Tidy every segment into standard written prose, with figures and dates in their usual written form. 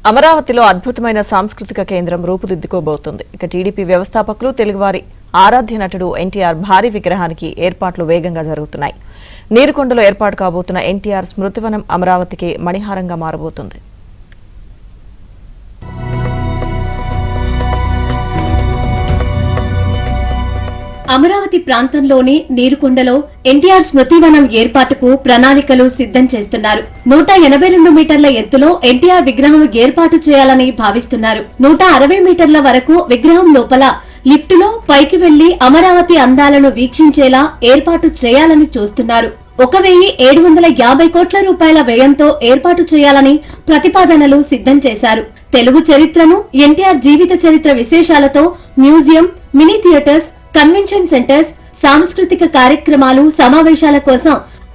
అమరావతిలో అద్భుతమైన సాంస్కృతిక కేంద్రం రూపుదిద్దుకోబోతోంది. ఇక టీడీపీ వ్యవస్థాపకులు తెలుగువారి ఆరాధ్య నటుడు ఎన్టీఆర్ భారీ విగ్రహానికి ఏర్పాట్లు వేగంగా జరుగుతున్నాయి. నీరుకొండలో ఏర్పాటు కాబోతున్న ఎన్టీఆర్ స్మృతివనం అమరావతికి మణిహారంగా మారబోతుంది. అమరావతి ప్రాంతంలోని నీరుకొండలో ఎన్టీఆర్ స్మృతివనం ఏర్పాటుకు ప్రణాళికలు సిద్ధం చేస్తున్నారు. 182 మీటర్ల ఎత్తులో ఎన్టీఆర్ విగ్రహం ఏర్పాటు చేయాలని భావిస్తున్నారు. 160 మీటర్ల వరకు విగ్రహం లోపల లిఫ్టులో పైకి వెళ్లి అమరావతి అందాలను వీక్షించేలా ఏర్పాటు చేయాలని చూస్తున్నారు. 1750 కోట్ల రూపాయల వ్యయంతో ఏర్పాటు చేయాలని ప్రతిపాదనలు సిద్ధం చేశారు. తెలుగు చరిత్రను, ఎన్టీఆర్ జీవిత చరిత్ర విశేషాలతో museum, mini theatres, convention centres, సాంస్కృతిక కార్యక్రమాలు, సమావేశాల కోసం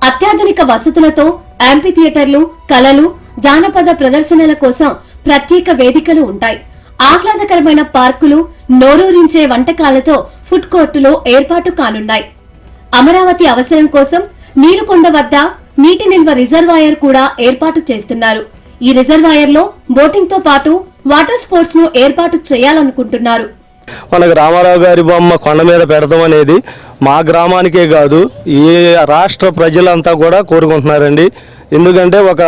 అత్యాధునిక వసతులతో యాంపీ థియేటర్లు, కళలు, జానపద ప్రదర్శనల కోసం ప్రత్యేక వేదికలు ఉంటాయి. ఆహ్లాదకరమైన పార్కులు, నోరూరించే వంటకాలతో ఫుడ్ కోర్టులో ఏర్పాటు కానున్నాయి. అమరావతి అవసరం కోసం నీరుకొండ వద్ద నీటి నిల్వ రిజర్వాయర్ కూడా ఏర్పాటు చేస్తున్నారు. ఈ రిజర్వాయర్ లో బోటింగ్ తో పాటు వాటర్ స్పోర్ట్స్ ను ఏర్పాటు చేయాలనుకుంటున్నారు. మనకు రామారావు గారి బొమ్మ కొండ మీద పెడతాం అనేది మా గ్రామానికే కాదు, ఈ రాష్ట్ర ప్రజలంతా కూడా కోరుకుంటున్నారండి. ఎందుకంటే ఒక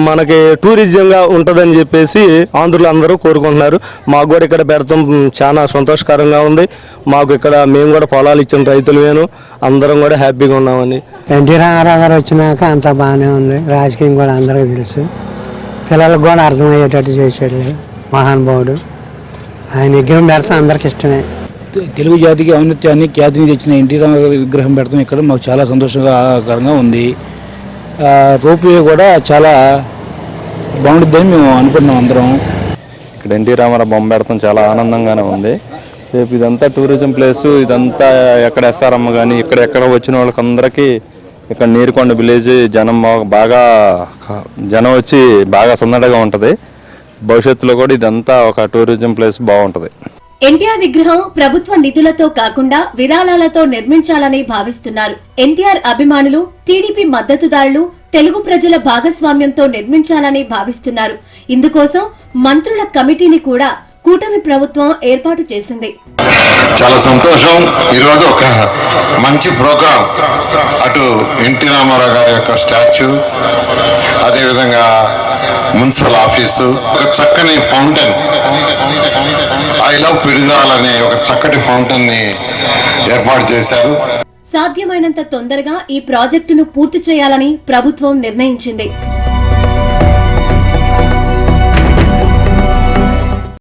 మనకి టూరిజంగా ఉంటుందని చెప్పేసి ఆంధ్రులు అందరూ కోరుకుంటున్నారు. మాకు కూడా ఇక్కడ పెడతాం చాలా సంతోషకరంగా ఉంది. మాకు ఇక్కడ మేము కూడా పొలాలు ఇచ్చిన రైతులమేను, అందరం కూడా హ్యాపీగా ఉన్నామని. ఎన్టీ రామారావు గారు వచ్చినాక అంతా బాగానే ఉంది. రాజకీయం కూడా అందరికీ తెలుసు, పిల్లలకు కూడా అర్థమయ్యేటట్టు చేసాడు మహానుభావుడు. ఆయన విగ్రహం పెడతాం అందరికి ఇష్టమే. తెలుగు జాతికి ఔన్నత్యాన్ని ఖ్యాతిని తెచ్చిన ఎన్టీ రామారావు విగ్రహం పెడతాం ఇక్కడ మాకు చాలా సంతోషకరంగా ఉంది. రోప్వే కూడా చాలా బాగుంటుందని మేము అనుకున్నాం అందరం. ఇక్కడ ఎన్టీ రామారావు బొమ్మ పెడతాం చాలా ఆనందంగానే ఉంది. రేపు ఇదంతా టూరిజం ప్లేసు, ఇదంతా ఎక్కడ ఎస్ఆర్ఎమ్మ కానీ ఎక్కడ వచ్చిన వాళ్ళకి అందరికీ ఇక్కడ నీరుకొండ విలేజ్ బాగా జనం వచ్చి బాగా సందడిగా ఉంటుంది. భవిష్యత్తులో కూడా ఇదంతా ఒక టూరిజం ప్లేస్ బాగుంటది. ఎన్టీఆర్ విగ్రహం ప్రభుత్వ నిధులతో కాకుండా విరాళాలతో నిర్మించాలని భావిస్తున్నారు. ఎన్టీఆర్ అభిమానులు, టీడీపీ మద్దతుదారులు, తెలుగు ప్రజల భాగస్వామ్యంతో నిర్మించాలని భావిస్తున్నారు. ఇందుకోసం మంత్రుల కమిటీని కూడా కూటమి ప్రభుత్వం ఏర్పాటు చేసింది. చాలా సంతోషం. ఈరోజు ఒక మంచి ప్రోగ్రాం, అటు ఎన్టీ రామారావు గారి యొక్క స్టాచ్యూ, అదేవిధంగా మున్సిపల్ ఆఫీసు, ఒక చక్కని ఫౌంటైన్, ఐ లవ్ పిడిదాల్ అనే ఒక చక్కటి ఫౌంటైన్ ని ఏర్పాటు చేశారు. సాధ్యమైనంత తొందరగా ఈ ప్రాజెక్టును పూర్తి చేయాలని ప్రభుత్వం నిర్ణయించింది.